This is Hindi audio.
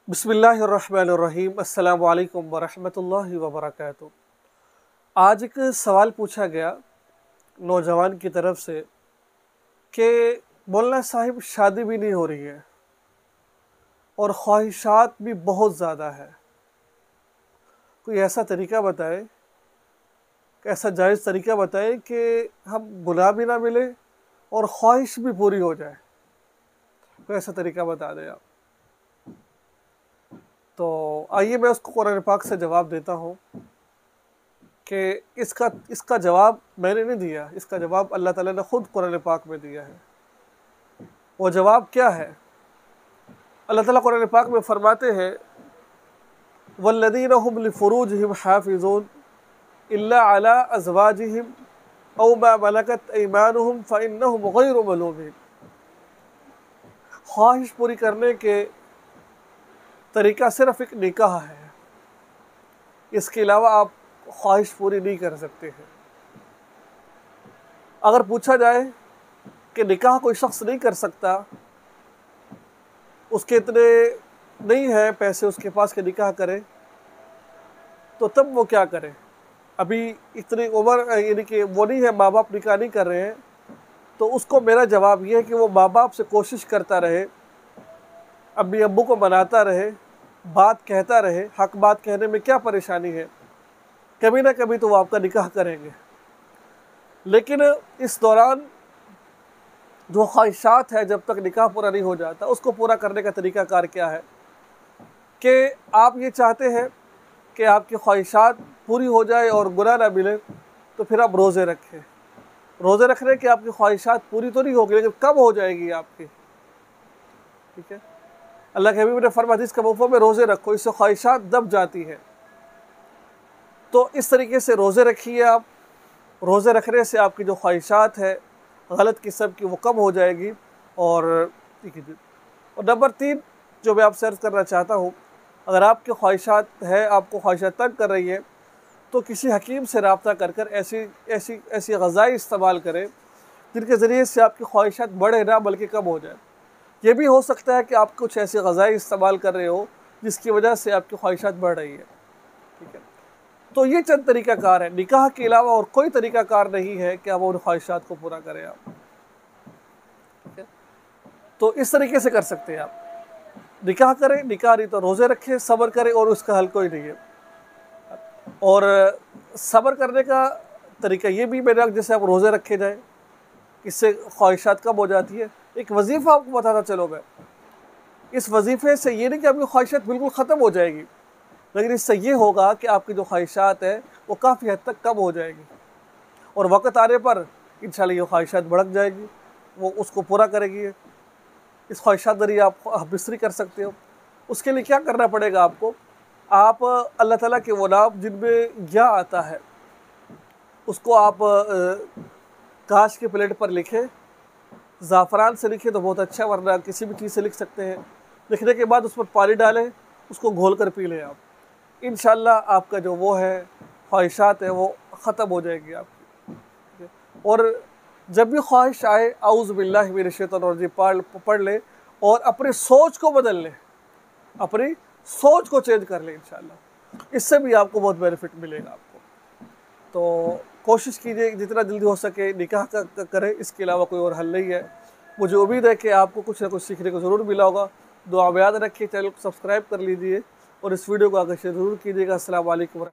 बिस्मिल्लाहिर्रहमानिर्रहीम। अस्सलामु अलैकुम वरहमतुल्लाहि वबरकातुहू। आज एक सवाल पूछा गया नौजवान की तरफ से कि मौलाना साहिब शादी भी नहीं हो रही है और ख्वाहिशात भी बहुत ज़्यादा है, कोई ऐसा तरीका बताए, ऐसा जायज़ तरीका बताए कि हम गुनाह भी ना मिले और ख्वाहिश भी पूरी हो जाए। कोई ऐसा तरीका बता दें आप। तो आइए मैं उसको कुरान पाक से जवाब देता हूँ कि इसका जवाब मैंने नहीं दिया, इसका जवाब अल्लाह ताला ने ख़ुद कुरान पाक में दिया है। वो जवाब क्या है? अल्लाह ताला कुरान पाक में फरमाते हैं, वल्लज़ीना हुम लिफ़ुरूजिहिम हाफ़िज़ून इल्ला अला अज़वाजिहिम औ मा मलकत अयमानुहुम फ़इन्नहुम ग़ैरु मलूमीन। ख्वाहिश पूरी करने के तरीका सिर्फ़ एक निकाह है, इसके अलावा आप ख्वाहिश पूरी नहीं कर सकते हैं। अगर पूछा जाए कि निकाह कोई शख्स नहीं कर सकता, उसके इतने नहीं है पैसे उसके पास कि निकाह करे, तो तब वो क्या करे? अभी इतनी उम्र यानी कि वो नहीं है, माँ बाप निकाह नहीं कर रहे हैं, तो उसको मेरा जवाब ये है कि वो माँ बाप से कोशिश करता रहे, अम्मी अब्बू को मनाता रहे, बात कहता रहे। हक बात कहने में क्या परेशानी है? कभी ना कभी तो वो आपका निकाह करेंगे। लेकिन इस दौरान जो ख्वाहिशात है, जब तक निकाह पूरा नहीं हो जाता, उसको पूरा करने का तरीक़ाकार क्या है कि आप ये चाहते हैं कि आपकी ख्वाहिशात पूरी हो जाए और गुनाह ना मिले, तो फिर आप रोज़े रखें। रोज़े रखने की आपकी ख्वाहिशात पूरी तो नहीं होगी, लेकिन कब हो जाएगी आपकी? ठीक है, अल्लाह के हबीब ने फरमाया हदीस के मफ़हूम में, रोज़े रखो, इससे ख्वाहिशात दब जाती है। तो इस तरीके से रोज़े रखिए आप। रोज़े रखने से आपकी जो ख्वाहिशात है गलत किस्म की, वो कम हो जाएगी। और नंबर 3 जो मैं आपसे अर्ज़ करना चाहता हूँ, अगर आपकी ख्वाहिशात है, आपको ख्वाहिशात तंग कर रही है, तो किसी हकीम से रब्ता कर कर ऐसी ग़ज़ाएँ इस्तेमाल करें जिनके ज़रिए से आपकी ख्वाहिशात बढ़े ना बल्कि कम हो जाए। ये भी हो सकता है कि आप कुछ ऐसी ग़ज़ाएँ इस्तेमाल कर रहे हो जिसकी वजह से आपकी ख्वाहिशात बढ़ रही है। ठीक है, तो ये चंद तरीक़ाकार है, निकाह के अलावा और कोई तरीक़ाकार नहीं है कि आप उन ख्वाहिशात को पूरा करें आप। ठीक है, तो इस तरीके से कर सकते हैं आप। निकाह करें, निकाह नहीं तो रोज़े रखें, सब्र करें, और उसका हल कोई नहीं है। और सब्र करने का तरीका ये भी मेरा, जैसे आप रोज़े रखे जाएँ, इससे ख्वाहिशात कम हो जाती है। एक वजीफ़ा आपको बताता चलो मैं, इस वजीफ़े से ये नहीं कि आपकी ख्वाहिशात बिल्कुल ख़त्म हो जाएगी, लेकिन इससे ये होगा कि आपकी जो ख्वाहिशात है वो काफ़ी हद तक कम हो जाएगी, और वक़्त आने पर इंशाअल्लाह ये ख्वाहिशात भड़क जाएगी, वो उसको पूरा करेगी। इस ख्वाहिशात ज़रिए आप बिस्तरी कर सकते हो। उसके लिए क्या करना पड़ेगा आपको? आप अल्लाह ताला के वो नाम जिनमें या आता है, उसको आप कांच के प्लेट पर लिखें। ज़ाफ़रान से लिखें तो बहुत अच्छा, वरना किसी भी चीज़ से लिख सकते हैं। लिखने के बाद उस पर पानी डालें, उसको घोल कर पी लें आप। इंशाअल्लाह आपका जो वो है ख्वाहिशात है वो ख़त्म हो जाएगी आपकी। और जब भी ख्वाहिश आए, औज़ु बिल्लाहि मिनश शैतानिर रजीम पढ़ लें और अपनी सोच को बदल लें, अपनी सोच को चेंज कर लें। इंशाअल्लाह इससे भी आपको बहुत बेनिफिट मिलेगा आपको। तो कोशिश कीजिए जितना जल्दी हो सके निकाह करें, इसके अलावा कोई और हल नहीं है। मुझे उम्मीद है कि आपको कुछ ना कुछ सीखने को ज़रूर मिला होगा। दुआ में याद रखिए, चैनल को सब्सक्राइब कर लीजिए और इस वीडियो को आगे शेयर ज़रूर कीजिएगा। अस्सलामु अलैकुम।